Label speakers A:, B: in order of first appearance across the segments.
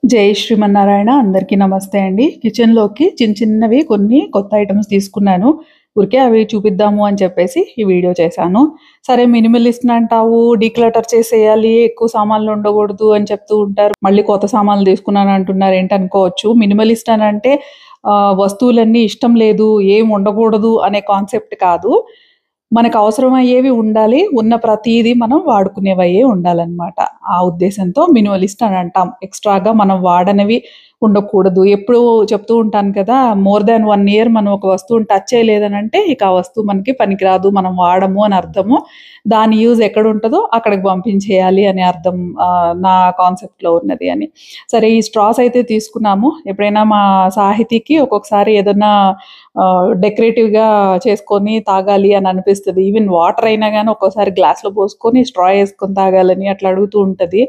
A: జై శ్రీమన్నారాయణ అందరికీ నమస్తే అండి. కిచెన్‌లోకి చిన్నవి కొన్ని కొత్త ఐటెమ్స్ తీసుకున్నాను. ఊరికే అవి చూపిద్దాము అని చెప్పేసి ఈ వీడియో చేశాను. సరే మినిమలిస్ట్ అంటావు, డీక్లటర్ చేసేయాలి, ఎక్కువ సామాన్లు ఉండకూడదు అని చెప్తూ ఉంటారు. మళ్ళీ కొత్త సామాన్లు తీసుకున్నాను అంటున్నారు ఏంటనుకోవచ్చు. మినిమలిస్ట్ అనంటే వస్తువులన్నీ ఇష్టం లేదు, ఏం ఉండకూడదు అనే కాన్సెప్ట్ కాదు. మనకు అవసరమయ్యేవి ఉండాలి. ఉన్న ప్రతీదీ మనం వాడుకునేవయ్యే ఉండాలనమాట. ఆ ఉద్దేశంతో మినిమలిస్ట్ అని అంటాం. ఎక్స్‌ట్రాగా మనం వాడనివి ఉండకూడదు. ఎప్పుడూ చెప్తూ ఉంటాను కదా! మోర్ థాన్ 1 ఇయర్ మనం ఒక వస్తువుని టచ్ చేయలేదనంటే ఇక ఆ వస్తువు మనకి పనికిరాదు. మనం వాడము అని అర్థము. దాని యూజ్ ఎక్కడుంటదో అక్కడికి పంపించేయాలి అనే అర్థం నా కాన్సెప్ట్‌లో ఉన్నది అని. సరే ఈ స్ట్రాస్ అయితే తీసుకున్నాము. ఎప్పుడైనా మా సాహితీకి ఒక్కొక్కసారి ఏదన్నా డెకరేటివ్‌గా చేసుకొని తాగాలి అని అనిపిస్తది. ఈవెన్ వాటర్ అయినా గాని ఒక్కోసారి గ్లాస్‌లో పోసుకొని స్ట్రా ఏసుకొని తాగాలని అట్లా అడుగుతూ ఉంటది.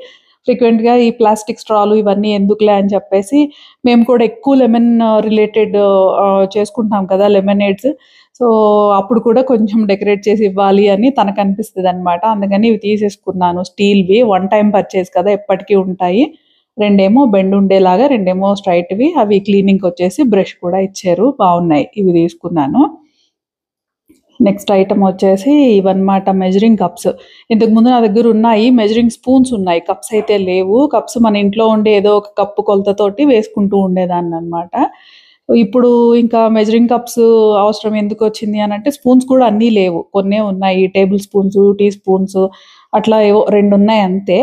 A: ఫ్రీక్వెంట్‌గా ఈ ప్లాస్టిక్ స్ట్రాలు ఇవన్నీ ఎందుకులే అని చెప్పేసి మేము కూడా ఎక్కువ లెమన్ రిలేటెడ్ చేసుకుంటాం కదా! లెమనేడ్స్. సో, అప్పుడు కూడా కొంచెం డెకరేట్ చేసి ఇవ్వాలి అని తనకనిపిస్తదనమాట. అందుకని ఇవి తీసేసుకున్నాను స్టీల్‌వి. వన్ టైమ్ పర్చేజ్ కదా! ఎప్పటికి ఉంటాయి. రెండేమో బెండుండేలాగా, రెండేమో స్ట్రెయిట్‌వి. అవి క్లీనింగ్‌కొచ్చేసి బ్రష్ కూడా ఇచ్చారు. బావున్నాయి. ఇవి తీసుకున్నాను. నెక్స్ట్ ఐటెమ్ వచ్చేసి ఇవన్నమాట మెజరింగ్ కప్స్. ఇంతకుముందు నా దగ్గరున్నాయి. మెజరింగ్ స్పూన్స్ ఉన్నాయి. కప్స్ అయితే లేవు. కప్స్ మన ఇంట్లో ఉండే ఏదో ఒక కప్పు కొలతతోటి వేసుకుంటూ ఉండేదాన్ననమాట. ఇప్పుడు ఇంకా మెజరింగ్ కప్స్ అవసరం ఎందుకొచ్చింది అనంటే స్పూన్స్ కూడా అన్నీ లేవు. కొన్నే ఉన్నాయి. టేబుల్ స్పూన్స్, టీ స్పూన్స్ అట్లా ఏవో 2 ఉన్నాయి అంతే.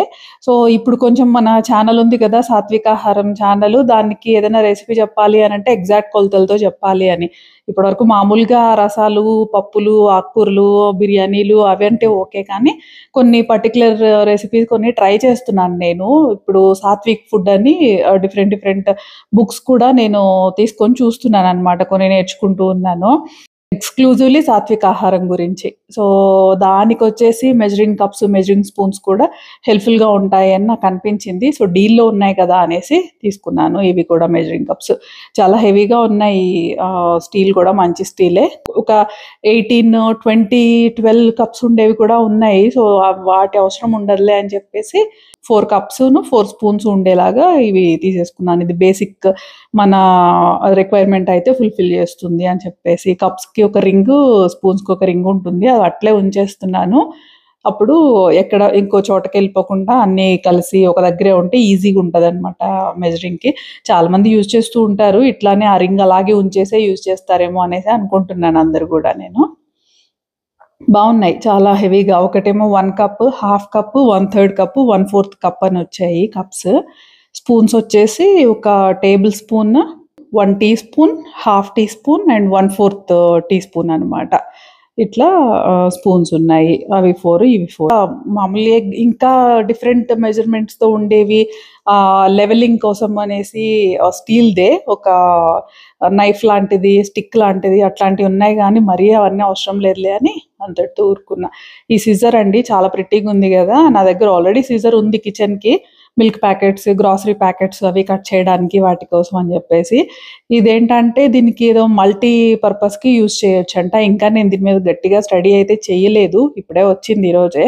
A: సో, ఇప్పుడు కొంచెం మన ఛానెల్ ఉంది కదా! సాత్వికాహారం ఛానెలు. దానికి ఏదైనా రెసిపీ చెప్పాలి అనంటే ఎగ్జాక్ట్ కొలతలతో చెప్పాలి అని. ఇప్పటివరకు మామూలుగా రసాలు, పప్పులు, ఆకుకూరలు, బిర్యానీలు అవంటే ఓకే. కానీ కొన్ని పర్టిక్యులర్ రెసిపీస్ కొన్ని ట్రై చేస్తున్నాను నేను. ఇప్పుడు సాత్విక్ ఫుడ్ అని డిఫరెంట్ డిఫరెంట్ బుక్స్ కూడా నేను తీసుకొని చూస్తున్నాననమాట. కొన్ని నేర్చుకుంటూ ఉన్నాను. ఎక్స్‌క్లూజివ్‌లీ సాత్విక ఆహారం గురించి. సో, దానికొచ్చేసి మెజరింగ్ కప్స్, మెజరింగ్ స్పూన్స్ కూడా హెల్ప్‌ఫుల్‌గా ఉంటాయని నాకనిపించింది. సో, డీల్‌లో ఉన్నాయి కదా! అనేసి తీసుకున్నాను. ఇవి కూడా మెజరింగ్ కప్స్. చాలా హెవీగా ఉన్నాయి. స్టీల్ కూడా మంచి స్టీలే. ఒక 18, 20, 12 కప్స్ ఉండేవి కూడా ఉన్నాయి. సో, వాటి అవసరం ఉండదులే అని చెప్పేసి 4 కప్సును, 4 స్పూన్స్ ఉండేలాగా ఇవి తీసేసుకున్నాను. ఇది బేసిక్ మన రిక్వైర్మెంట్ అయితే ఫుల్‌ఫిల్ చేస్తుంది అని చెప్పేసి. కప్స్‌కి ఒక రింగు, స్పూన్స్‌కి ఒక రింగ్ ఉంటుంది. అది అట్లే ఉంచేస్తున్నాను. అప్పుడు ఎక్కడ ఇంకో చోటకెళ్ళిపోకుండా అన్నీ కలిసి ఒక దగ్గరే ఉంటే ఈజీగా ఉంటదనమాట మెజరింగ్‌కి. చాలామంది యూజ్ చేస్తూ ఉంటారు. ఇట్లానే ఆ రింగ్ అలాగే ఉంచేసే యూజ్ చేస్తారేమో అనేసి అనుకుంటున్నాను అందరూ గూడా నేను. బావున్నాయి. చాలా హెవీగా ఒకటేమో 1 cup, half cup, 1/3 cup, 1/4 cup అనొచ్చాయి కప్స్. స్పూన్స్ వచ్చేసి ఒక tablespoon, 1 teaspoon, half teaspoon and 1/4 teaspoon అనమాట. ఇట్లా స్పూన్స్ ఉన్నాయి. అవి 4 ఇవి 4. మామూలుగా ఇంకా డిఫరెంట్ మెజర్‌మెంట్స్‌తో ఉండేవి లెవెలింగ్ కోసం అనేసి స్టీల్‌దే ఒక నైఫ్ లాంటిది, స్టిక్ లాంటిది అట్లాంటివి ఉన్నాయి గానీ, మరీ అవన్నీ అవసరం లేదులే అని అంతటితో ఊరుకున్నా. ఈ సిజర్ అండి చాలా ప్రిట్టీగుంది గదా! నా దగ్గర ఆల్రెడీ సిజర్ ఉంది కిచెన్‌కి. మిల్క్ ప్యాకెట్స్, గ్రోసరీ ప్యాకెట్స్ అవి కట్ చేయడానికి వాటి కోసం అని జెప్పేసి. ఇదేంటంటే దీనికి ఏదో మల్టీ పర్పస్‌కి యూజ్ చేయొచ్చంట. ఇంకా నేను దీని మీద గట్టిగా స్టడీ అయితే చెయ్యలేదు. ఇప్పుడే వచ్చింది ఈరోజే.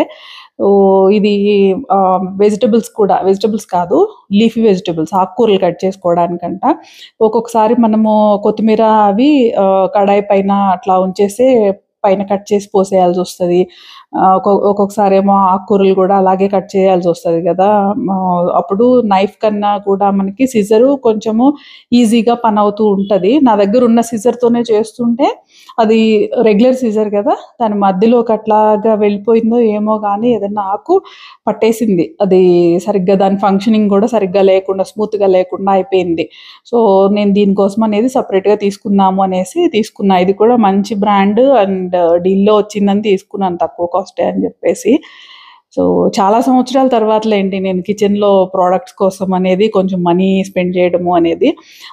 A: ఇది వెజిటబుల్స్ కూడా వెజిటబుల్స్ కాదు, లీఫీ వెజిటబుల్స్ ఆకుకూరలు కట్ చేసుకోవడానికంట. ఒక్కొక్కసారి మనము కొత్తిమీర అవి కడాయి పైన అట్లా ఉంచేసి పైన కట్ చేసి పోసేయాల్సొస్తది. ఒక్కొక్కసారేమో ఆకుకూరలు గూడా అలాగే కట్ చేయాల్సొస్తది గదా! అప్పుడు నైఫ్ కన్నా కూడా మనకి సిజరు కొంచెము ఈజీగా పనవుతూ ఉంటది. నా దగ్గరున్న సిజర్‌తోనే చేస్తుంటే అది రెగ్యులర్ సిజర్ గదా! దాని మధ్యలోకి అట్లాగా వెళ్ళిపోయిందో ఏమో గానీ ఏదన్నా ఆకు పట్టేసింది. అది సరిగ్గా దాని ఫంక్షనింగ్ గూడా సరిగ్గా లేకుండా, స్మూత్‌గా లేకుండా అయిపోయింది. సో, నేను దీనికోసం అనేది సెపరేట్‌గా తీసుకుందాము అనేసి తీసుకున్నా. ఇది కూడా మంచి బ్రాండ్ అండ్ డీల్‌లో వచ్చిందని తీసుకున్నాను తక్కువ కాస్టే అని జెప్పేసి. సో, చాలా సంవత్సరాల తర్వాతలేండి నేను కిచెన్‌లో ప్రొడక్ట్స్ కోసం అనేది కొంచెం మనీ స్పెండ్ చేయడము అనేది.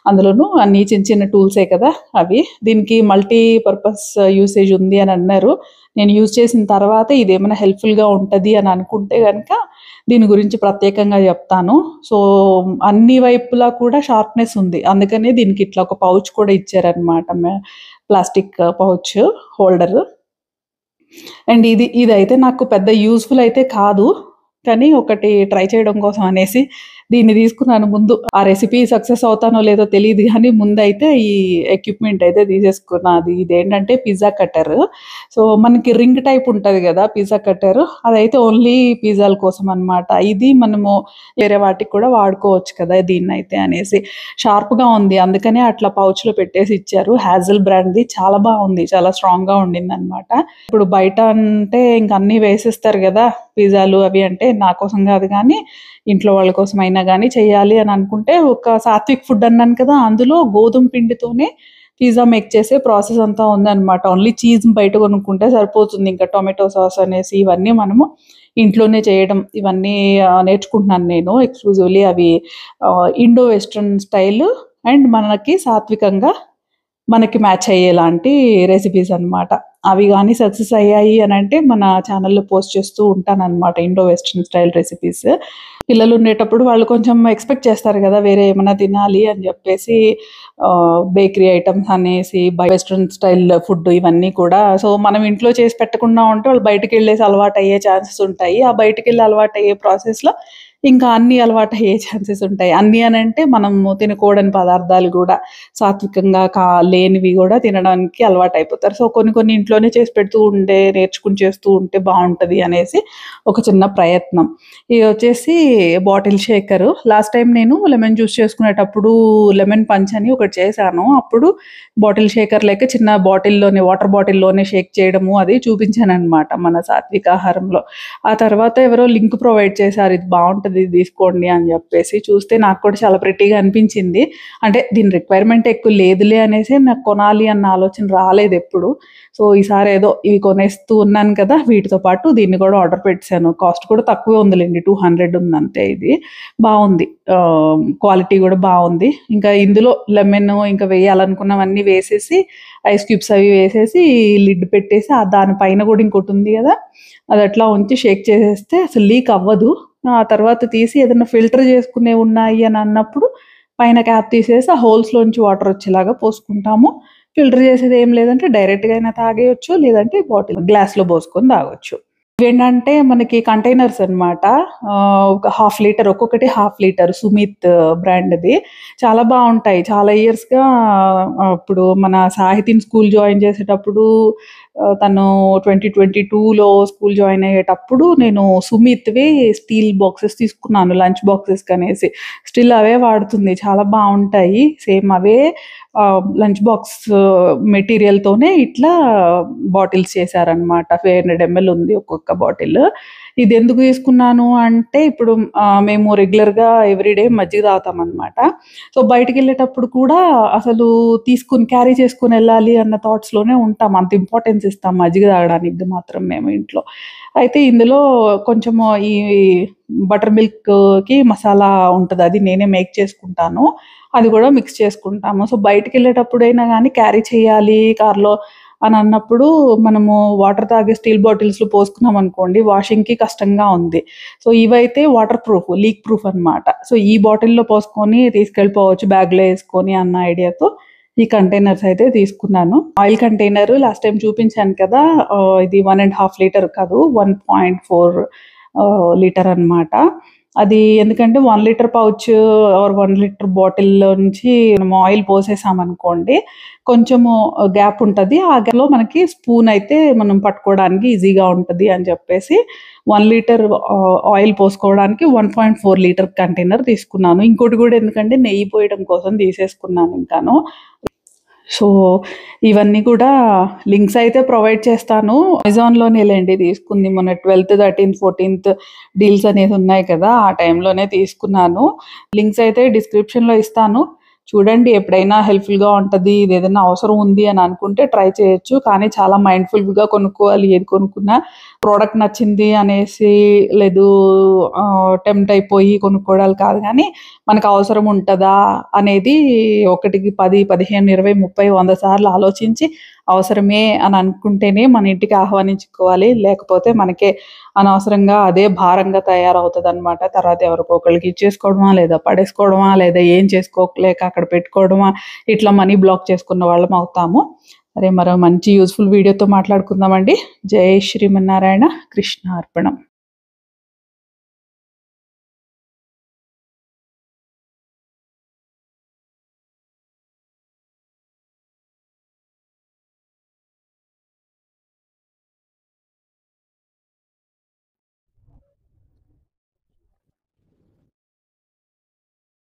A: అందులోనూ అన్నీ చిన్న చిన్న టూల్సే కదా! అవి. దీనికి మల్టీ పర్పస్ యూసేజ్ ఉంది అని అన్నారు. నేను యూజ్ చేసిన తర్వాత ఇదేమైనా హెల్ప్‌ఫుల్‌గా ఉంటది అని అనుకుంటే గనక దీని గురించి ప్రత్యేకంగా జెప్తాను. సో, అన్ని వైపులా కూడా షార్ప్‌నెస్ ఉంది. అందుకనే దీనికి ఇట్లా ఒక పౌచ్ కూడా ఇచ్చారనమాట. Plastic pouch holder. అండ్ ఇదైతే నాకు పెద్ద యూజ్‌ఫుల్ అయితే కాదు. కానీ ఒకటి ట్రై చేయడం కోసం అనేసి దీన్ని తీసుకున్నాను ముందు. ఆ రెసిపీ సక్సెస్ అవుతానో లేదో తెలీదు గానీ, ముందైతే ఈ ఎక్విప్‌మెంట్ అయితే తీసేసుకున్నా. ఇదేంటంటే పిజ్జా కట్టర్. సో, మనకి రింగ్ టైప్ ఉంటది గదా! Pizza cutter. అదైతే ఓన్లీ పిజ్జాల కోసం అన్నమాట. ఇది మనము వేరే వాటికి కూడా వాడుకోవచ్చు కదా! దీన్నైతే అనేసి. షార్ప్‌గా ఉంది. అందుకనే అట్లా పౌచ్‌లో పెట్టేసి ఇచ్చారు. హాజెల్ బ్రాండ్‌ది చాలా బావుంది. చాలా స్ట్రాంగ్‌గా ఉండిందనమాట. ఇప్పుడు బయట అంటే ఇంక అన్నీ వేసేస్తారు గదా! పిజ్జాలు అవి అంటే నా కోసం గాదు గానీ, ఇంట్లో వాళ్ళ కోసమైనా గానీ చెయ్యాలి అని అనుకుంటే ఒక సాత్విక్ ఫుడ్ అన్నాను కదా! అందులో గోధుమ పిండితోనే పిజ్జా మేక్ చేసే ప్రాసెస్ అంతా ఉందనమాట. ఓన్లీ చీజ్ బయట కొనుక్కుంటే సరిపోతుంది. ఇంకా టొమాటో సాస్ అనేసి ఇవన్నీ మనము ఇంట్లోనే చేయడం ఇవన్నీ నేర్చుకుంటున్నాను నేను. ఎక్స్‌క్లూజివ్‌లీ అవి ఇండో వెస్టర్న్ స్టైల్ అండ్ మనకి సాత్వికంగా మనకి మ్యాచ్ అయ్యేలాంటి రెసిపీస్ అన్నమాట. అవి గాని సక్సెస్ అయ్యాయి అనంటే మన ఛానెల్‌లో పోస్ట్ చేస్తూ ఉంటానన్నమాట. Indo western style recipes. పిల్లలుండేటప్పుడు వాళ్ళు కొంచెం ఎక్స్‌పెక్ట్ చేస్తారు గదా! వేరే ఏమన్నా తినాలి అని జెప్పేసి బేకరీ ఐటెమ్స్ అనేసి వెస్టర్న్ స్టైల్ ఫుడ్ ఇవన్నీ కూడా. సో, మనం ఇంట్లో చేసి పెట్టకుండా ఉంటే వాళ్ళు బయటికెళ్ళేసి అలవాటయ్యే ఛాన్సెస్ ఉంటాయి. ఆ బయటికెళ్ళి అలవాటయ్యే ప్రాసెస్‌లో ఇంకా అన్నీ అలవాటయ్యే ఛాన్సెస్ ఉంటాయి. అన్నీ అనంటే మనము తినకూడని పదార్థాలు గూడా సాత్వికంగా లేనివి గూడా తినడానికి అలవాటయిపోతారు. సో, కొన్ని కొన్ని ఇంట్లోనే చేసి పెడుతూ ఉంటే, నేర్చుకుని చేస్తూ ఉంటే బావుంటది అనేసి ఒక చిన్న ప్రయత్నం. ఇదొచ్చేసి బాటిల్ షేకరు. లాస్ట్ టైమ్ నేను లెమన్ జ్యూస్ చేసుకునేటప్పుడు లెమన్ పంచ్ అని ఒకటి చేశాను. అప్పుడు బాటిల్ షేకర్ లెక్క చిన్న బాటిల్‌లోనే వాటర్ బాటిల్‌లోనే షేక్ చేయడము అది చూపించాననమాట మన సాత్విక ఆహారంలో. ఆ తర్వాత ఎవరో లింక్ ప్రొవైడ్ చేశారు. ఇది బావుంటది ఇది తీసుకోండి అని జెప్పేసి. చూస్తే నాకు కూడా చాలా ప్రెట్టీగా అనిపించింది. అంటే దీని రిక్వైర్‌మెంట్ ఎక్కువ లేదులే అనేసి నాకు కొనాలి అన్న ఆలోచన రాలేదెప్పుడు. సో, ఈసారి ఏదో ఇవి కొనేస్తూ ఉన్నాను కదా! వీటితో పాటు దీన్ని కూడా ఆర్డర్ పెట్టేసాను. కాస్ట్ కూడా తక్కువే ఉందిలెండి. 200 ఉందంతే ఇది. బావుంది. క్వాలిటీ గూడా బావుంది. ఇంకా ఇందులో లెమను ఇంకా వేయాలనుకున్నవన్నీ వేసేసి, ఐస్ క్యూబ్స్ అవి వేసేసి లిడ్ పెట్టేసి దాని పైన గూడా ఇంకోటుంది గదా! అదట్లా ఉంచి షేక్ చేసేస్తే అసలు లీక్ అవ్వదు. ఆ తర్వాత తీసి ఏదన్నా ఫిల్టర్ చేసుకునేవి ఉన్నాయి అని అన్నప్పుడు పైన క్యాప్ తీసేసి ఆ హోల్స్‌లోంచి వాటర్ వచ్చేలాగా పోసుకుంటాము. ఫిల్టర్ చేసేది ఏం లేదంటే డైరెక్ట్‌గా అయినా తాగేయొచ్చు. లేదంటే గ్లాస్‌లో పోసుకొని తాగొచ్చు. ఇవేంటంటే మనకి కంటైనర్స్ అన్నమాట. ఒక హాఫ్ లీటర్ ఒక్కొక్కటి హాఫ్ లీటర్ సుమిత్ బ్రాండ్‌ది. చాలా బావుంటాయి. చాలా ఇయర్స్‌గా ఇప్పుడు మన సాహితిని స్కూల్ జాయిన్ చేసేటప్పుడు తను 2022లో స్కూల్ జాయిన్ అయ్యేటప్పుడు నేను సుమిత్‌వి స్టీల్ బాక్సెస్ తీసుకున్నాను లంచ్ బాక్సెస్‌కనేసి. స్టిల్ అవే వాడుతుంది. చాలా బావుంటాయి. సేమ్ అవే లంచ్ బాక్స్ మెటీరియల్‌తోనే ఇట్లా బాటిల్స్ చేశారనమాట. 500 ఎంఎల్ ఉంది ఒక్కొక్క బాటిల్. ఇదెందుకు తీసుకున్నాను అంటే ఇప్పుడు మేము రెగ్యులర్‌గా ఎవ్రీడే మజ్జిగ తాగుతామనమాట. సో, బయటికెళ్ళేటప్పుడు కూడా అసలు క్యారీ చేసుకొనెళ్ళాలి అన్న థాట్స్‌లోనే ఉంటాం. అంత ఇంపార్టెన్స్ ఇస్తాం మజ్జిగ తాగడానికి మాత్రం మేము ఇంట్లో. అయితే ఇందులో కొంచెము ఈ బటర్ మిల్క్‌కి మసాలా ఉంటది. అది నేనే మేక్ చేసుకుంటాను. అది గూడా మిక్స్ చేసుకుంటాము. సో, బయటికెళ్ళేటప్పుడైనా గానీ క్యారీ చేయాలి కార్‌లో అనన్నప్పుడు మనము వాటర్ తాగే స్టీల్ బాటిల్స్‌లో పోసుకున్నామనుకోండి వాషింగ్‌కి కష్టంగా ఉంది. సో, ఇవైతే వాటర్ ప్రూఫ్, లీక్ ప్రూఫ్ అనమాట. సో, ఈ బాటిల్‌లో పోసుకొని తీసుకెళ్ళిపోవచ్చు బ్యాగ్‌లో యేసుకొని అన్న ఐడియాతో ఈ కంటైనర్స్ అయితే తీసుకున్నాను. ఆయిల్ కంటైనర్ లాస్ట్ టైమ్ చూపించాను కదా! ఇది 1 ½ లీటర్ కాదు 1.4 లీటర్ అనమాట. అది ఎందుకంటే 1 లీటర్ పౌచ్ ఆర్ 1 లీటర్ బాటిల్‌లో నుంచి మనం ఆయిల్ పోసేసామనుకోండి, కొంచెము గ్యాప్ ఉంటది. ఆ గ్యాప్‌లో మనకి స్పూన్ అయితే మనం పట్టుకోవడానికి ఈజీగా ఉంటది అని చెప్పేసి 1 లీటర్ ఆయిల్ పోసుకోవడానికి 1.4 లీటర్ కంటైనర్ తీసుకున్నాను. ఇంకోటి గూడా ఎందుకంటే నెయ్యి పోయడం కోసం తీసేసుకున్నాను ఇంకాను. సో, ఇవన్నీ కూడా లింక్స్ అయితే ప్రొవైడ్ చేస్తాను. అమెజాన్‌లోనేలెండి తీసుకుంది. మొన్న 12థ్, 13థ్, 14థ్ డీల్స్ అనేది ఉన్నాయి కదా! ఆ టైంలోనే తీసుకున్నాను. లింక్స్ అయితే డిస్క్రిప్షన్‌లో ఇస్తాను. చూడండి ఎప్పుడైనా హెల్ప్‌ఫుల్‌గా ఉంటది. ఇదేదైనా అవసరం ఉంది అని అనుకుంటే ట్రై చేయొచ్చు. కానీ చాలా మైండ్‌ఫుల్‌గా కొనుక్కోవాలి. ఏది కొనుక్కున్నా ప్రొడక్ట్ నచ్చింది అనేసి లేదు టెంప్ట్ అయిపోయి కొనుక్కోవడాలు కాదు గానీ, మనకు అవసరం ఉంటదా అనేది ఒకటికి 10, 15, 20, 30, 100 సార్లు ఆలోచించి అవసరమే అని అనుకుంటేనే మన ఇంటికి ఆహ్వానించుకోవాలి. లేకపోతే మనకే అనవసరంగా అదే భారంగా తయారవుతదనమాట. తర్వాత ఎవరికో ఒకళ్ళకి ఇచ్చేసుకోవడమా, లేదా పడేసుకోవడమా, లేదా ఏం చేసుకోలేక అక్కడ పెట్టుకోవడమా, ఇట్లా మనీ బ్లాక్ చేసుకున్న వాళ్ళం అవుతాము. సరే మరో మంచి యూజ్‌ఫుల్ వీడియోతో మాట్లాడుకుందామండి. జై శ్రీమన్నారాయణ. కృష్ణార్పణం.